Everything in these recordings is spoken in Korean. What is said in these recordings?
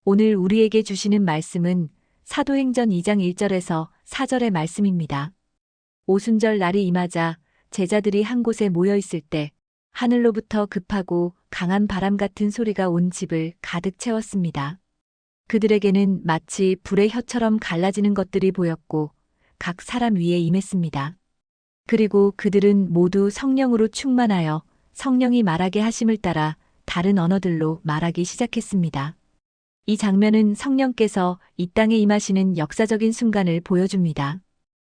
오늘 우리에게 주시는 말씀은 사도행전 2장 1절에서 4절의 말씀입니다. 오순절 날이 임하자 제자들이 한 곳에 모여 있을 때 하늘로부터 급하고 강한 바람 같은 소리가 온 집을 가득 채웠습니다. 그들에게는 마치 불의 혀처럼 갈라지는 것들이 보였고 각 사람 위에 임했습니다. 그리고 그들은 모두 성령으로 충만하여 성령이 말하게 하심을 따라 다른 언어들로 말하기 시작했습니다. 이 장면은 성령께서 이 땅에 임하시는 역사적인 순간을 보여줍니다.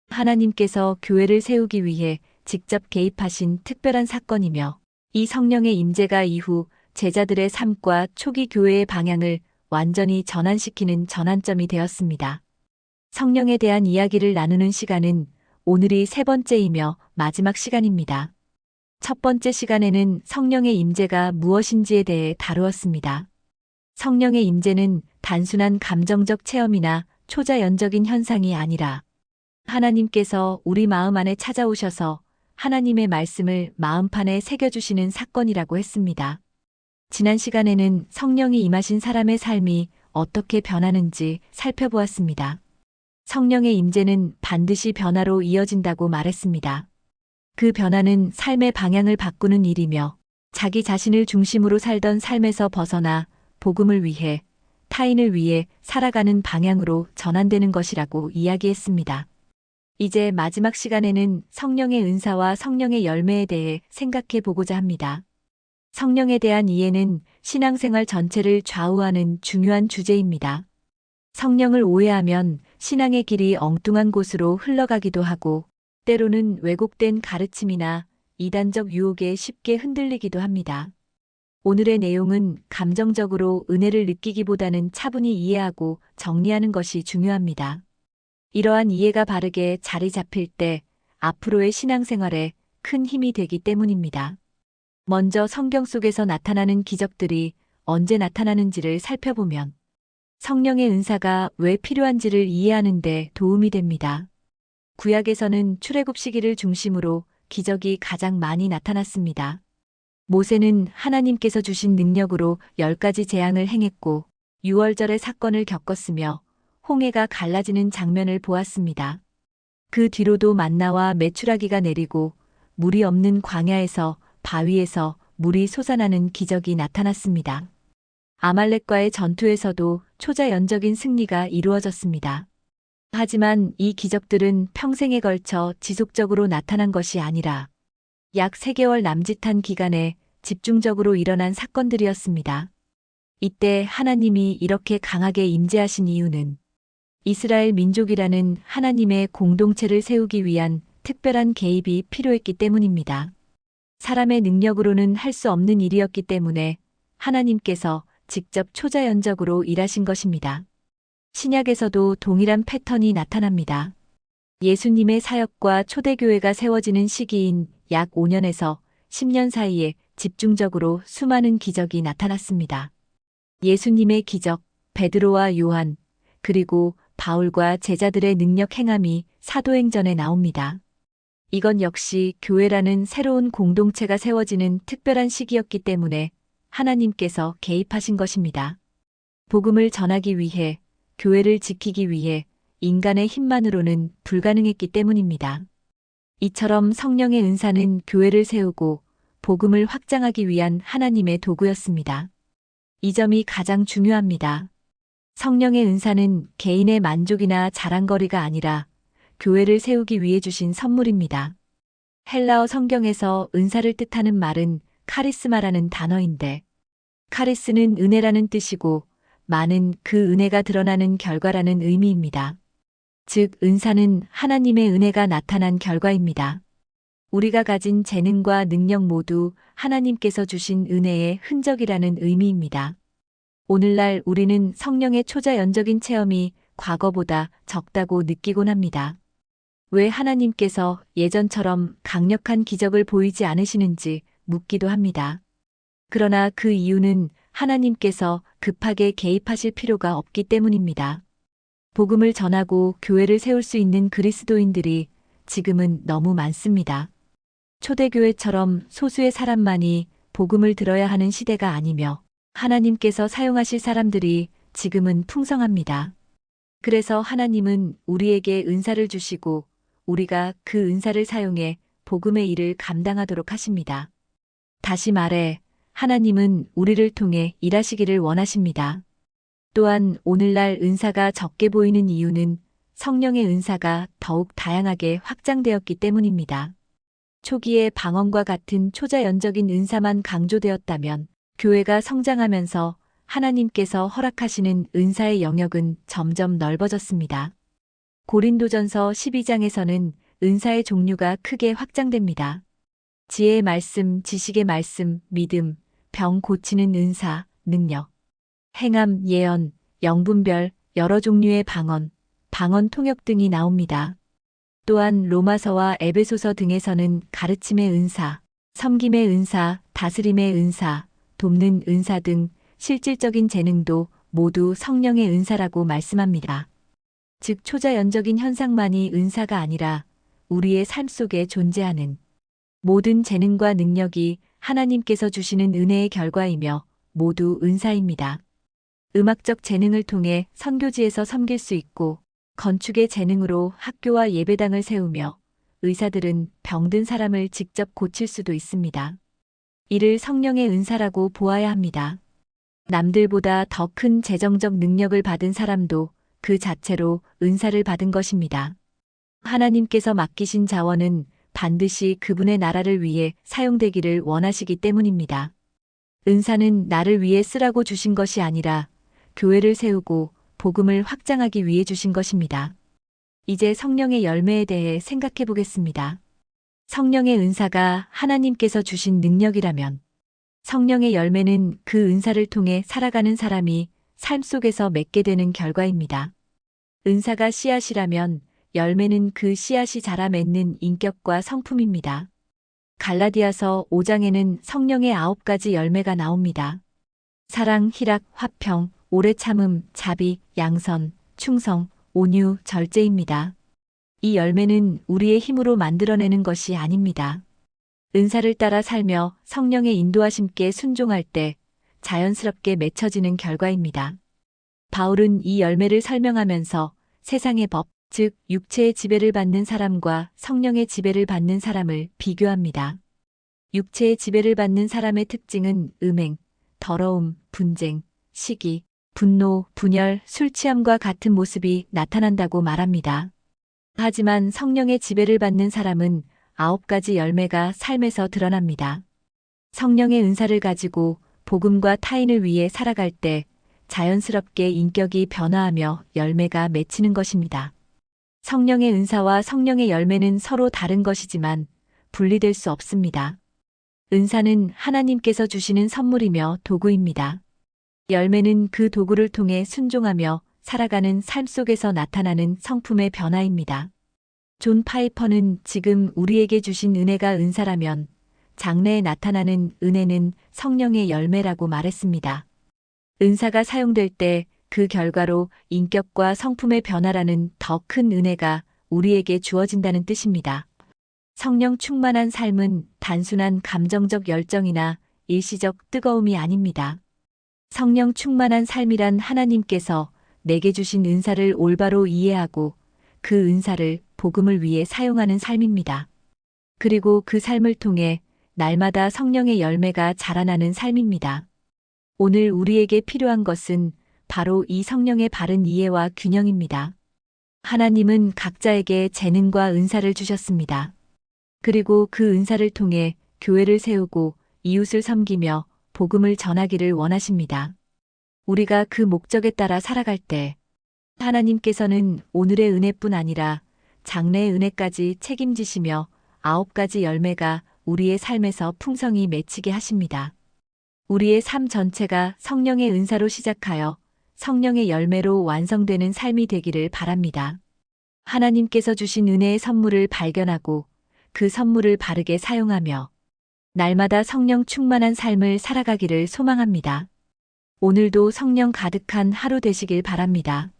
하나님께서 교회를 세우기 위해 직접 개입하신 특별한 사건이며 이 성령의 임재가 이후 제자들의 삶과 초기 교회의 방향을 완전히 전환시키는 전환점이 되었습니다. 성령에 대한 이야기를 나누는 시간은 오늘이 세 번째이며 마지막 시간입니다. 첫 번째 시간에는 성령의 임재가 무엇인지에 대해 다루었습니다. 성령의 임재는 단순한 감정적 체험이나 초자연적인 현상이 아니라 하나님께서 우리 마음 안에 찾아오셔서 하나님의 말씀을 마음판에 새겨주시는 사건이라고 했습니다. 지난 시간에는 성령이 임하신 사람의 삶이 어떻게 변하는지 살펴보았습니다. 성령의 임재는 반드시 변화로 이어진다고 말했습니다. 그 변화는 삶의 방향을 바꾸는 일이며 자기 자신을 중심으로 살던 삶에서 벗어나 복음을 위해 타인을 위해 살아가는 방향으로 전환되는 것이라고 이야기했습니다. 이제 마지막 시간에는 성령의 은사와 성령의 열매에 대해 생각해 보고자 합니다. 성령에 대한 이해는 신앙생활 전체를 좌우하는 중요한 주제입니다. 성령을 오해하면 신앙의 길이 엉뚱한 곳으로 흘러가기도 하고 때로는 왜곡된 가르침이나 이단적 유혹에 쉽게 흔들리기도 합니다. 오늘의 내용은 감정적으로 은혜를 느끼기보다는 차분히 이해하고 정리하는 것이 중요합니다. 이러한 이해가 바르게 자리 잡힐 때 앞으로의 신앙생활에 큰 힘이 되기 때문입니다. 먼저 성경 속에서 나타나는 기적들이 언제 나타나는지를 살펴보면 성령의 은사가 왜 필요한지를 이해하는 데 도움이 됩니다. 구약에서는 출애굽 시기를 중심으로 기적이 가장 많이 나타났습니다. 모세는 하나님께서 주신 능력으로 10가지 재앙을 행했고 6월절의 사건을 겪었으며 홍해가 갈라지는 장면을 보았습니다. 그 뒤로도 만나와 메추라기가 내리고 물이 없는 광야에서 바위에서 물이 솟아나는 기적이 나타났습니다. 아말렉과의 전투에서도 초자연적인 승리가 이루어졌습니다. 하지만 이 기적들은 평생에 걸쳐 지속적으로 나타난 것이 아니라 약 3개월 남짓한 기간에 집중적으로 일어난 사건들이었습니다. 이때 하나님이 이렇게 강하게 임재하신 이유는 이스라엘 민족이라는 하나님의 공동체를 세우기 위한 특별한 개입이 필요했기 때문입니다. 사람의 능력으로는 할 수 없는 일이었기 때문에 하나님께서 직접 초자연적으로 일하신 것입니다. 신약에서도 동일한 패턴이 나타납니다. 예수님의 사역과 초대교회가 세워지는 시기인 약 5년에서 10년 사이에 집중적으로 수많은 기적이 나타났습니다. 예수님의 기적, 베드로와 요한, 그리고 바울과 제자들의 능력 행함이 사도행전에 나옵니다. 이건 역시 교회라는 새로운 공동체가 세워지는 특별한 시기였기 때문에 하나님께서 개입하신 것입니다. 복음을 전하기 위해, 교회를 지키기 위해 인간의 힘만으로는 불가능했기 때문입니다. 이처럼 성령의 은사는 교회를 세우고 복음을 확장하기 위한 하나님의 도구였습니다. 이 점이 가장 중요합니다. 성령의 은사는 개인의 만족이나 자랑거리가 아니라 교회를 세우기 위해 주신 선물입니다. 헬라어 성경에서 은사를 뜻하는 말은 카리스마라는 단어인데 카리스는 은혜라는 뜻이고 마는 그 은혜가 드러나는 결과라는 의미입니다. 즉 은사는 하나님의 은혜가 나타난 결과입니다. 우리가 가진 재능과 능력 모두 하나님께서 주신 은혜의 흔적이라는 의미입니다. 오늘날 우리는 성령의 초자연적인 체험이 과거보다 적다고 느끼곤 합니다. 왜 하나님께서 예전처럼 강력한 기적을 보이지 않으시는지 묻기도 합니다. 그러나 그 이유는 하나님께서 급하게 개입하실 필요가 없기 때문입니다. 복음을 전하고 교회를 세울 수 있는 그리스도인들이 지금은 너무 많습니다. 초대교회처럼 소수의 사람만이 복음을 들어야 하는 시대가 아니며 하나님께서 사용하실 사람들이 지금은 풍성합니다. 그래서 하나님은 우리에게 은사를 주시고 우리가 그 은사를 사용해 복음의 일을 감당하도록 하십니다. 다시 말해, 하나님은 우리를 통해 일하시기를 원하십니다. 또한 오늘날 은사가 적게 보이는 이유는 성령의 은사가 더욱 다양하게 확장되었기 때문입니다. 초기에 방언과 같은 초자연적인 은사만 강조되었다면 교회가 성장하면서 하나님께서 허락하시는 은사의 영역은 점점 넓어졌습니다. 고린도전서 12장에서는 은사의 종류가 크게 확장됩니다. 지혜의 말씀, 지식의 말씀, 믿음, 병 고치는 은사, 능력, 행함, 예언, 영분별, 여러 종류의 방언, 방언 통역 등이 나옵니다. 또한 로마서와 에베소서 등에서는 가르침의 은사, 섬김의 은사, 다스림의 은사, 돕는 은사 등 실질적인 재능도 모두 성령의 은사라고 말씀합니다. 즉 초자연적인 현상만이 은사가 아니라 우리의 삶 속에 존재하는 모든 재능과 능력이 하나님께서 주시는 은혜의 결과이며 모두 은사입니다. 음악적 재능을 통해 선교지에서 섬길 수 있고 건축의 재능으로 학교와 예배당을 세우며 의사들은 병든 사람을 직접 고칠 수도 있습니다. 이를 성령의 은사라고 보아야 합니다. 남들보다 더 큰 재정적 능력을 받은 사람도 그 자체로 은사를 받은 것입니다. 하나님께서 맡기신 자원은 반드시 그분의 나라를 위해 사용되기를 원하시기 때문입니다. 은사는 나를 위해 쓰라고 주신 것이 아니라 교회를 세우고 복음을 확장하기 위해 주신 것입니다. 이제 성령의 열매에 대해 생각해 보겠습니다. 성령의 은사가 하나님께서 주신 능력이라면 성령의 열매는 그 은사를 통해 살아가는 사람이 삶 속에서 맺게 되는 결과입니다. 은사가 씨앗이라면 열매는 그 씨앗이 자라 맺는 인격과 성품입니다. 갈라디아서 5장에는 성령의 9가지 열매가 나옵니다. 사랑, 희락, 화평, 오래 참음, 자비, 양선, 충성, 온유, 절제입니다. 이 열매는 우리의 힘으로 만들어내는 것이 아닙니다. 은사를 따라 살며 성령의 인도하심께 순종할 때 자연스럽게 맺혀지는 결과입니다. 바울은 이 열매를 설명하면서 세상의 법, 즉 육체의 지배를 받는 사람과 성령의 지배를 받는 사람을 비교합니다. 육체의 지배를 받는 사람의 특징은 음행, 더러움, 분쟁, 시기, 분노, 분열, 술 취함과 같은 모습이 나타난다고 말합니다. 하지만 성령의 지배를 받는 사람은 9가지 열매가 삶에서 드러납니다. 성령의 은사를 가지고 복음과 타인을 위해 살아갈 때 자연스럽게 인격이 변화하며 열매가 맺히는 것입니다. 성령의 은사와 성령의 열매는 서로 다른 것이지만 분리될 수 없습니다. 은사는 하나님께서 주시는 선물이며 도구입니다. 열매는 그 도구를 통해 순종하며 살아가는 삶 속에서 나타나는 성품의 변화입니다. 존 파이퍼는 지금 우리에게 주신 은혜가 은사라면 장래에 나타나는 은혜는 성령의 열매라고 말했습니다. 은사가 사용될 때 그 결과로 인격과 성품의 변화라는 더 큰 은혜가 우리에게 주어진다는 뜻입니다. 성령 충만한 삶은 단순한 감정적 열정이나 일시적 뜨거움이 아닙니다. 성령 충만한 삶이란 하나님께서 내게 주신 은사를 올바로 이해하고 그 은사를 복음을 위해 사용하는 삶입니다. 그리고 그 삶을 통해 날마다 성령의 열매가 자라나는 삶입니다. 오늘 우리에게 필요한 것은 바로 이 성령의 바른 이해와 균형입니다. 하나님은 각자에게 재능과 은사를 주셨습니다. 그리고 그 은사를 통해 교회를 세우고 이웃을 섬기며 복음을 전하기를 원하십니다. 우리가 그 목적에 따라 살아갈 때 하나님께서는 오늘의 은혜뿐 아니라 장래의 은혜까지 책임지시며 9가지 열매가 우리의 삶에서 풍성히 맺히게 하십니다. 우리의 삶 전체가 성령의 은사로 시작하여 성령의 열매로 완성되는 삶이 되기를 바랍니다. 하나님께서 주신 은혜의 선물을 발견하고 그 선물을 바르게 사용하며 날마다 성령 충만한 삶을 살아가기를 소망합니다. 오늘도 성령 가득한 하루 되시길 바랍니다.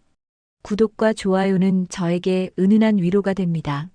구독과 좋아요는 저에게 은은한 위로가 됩니다.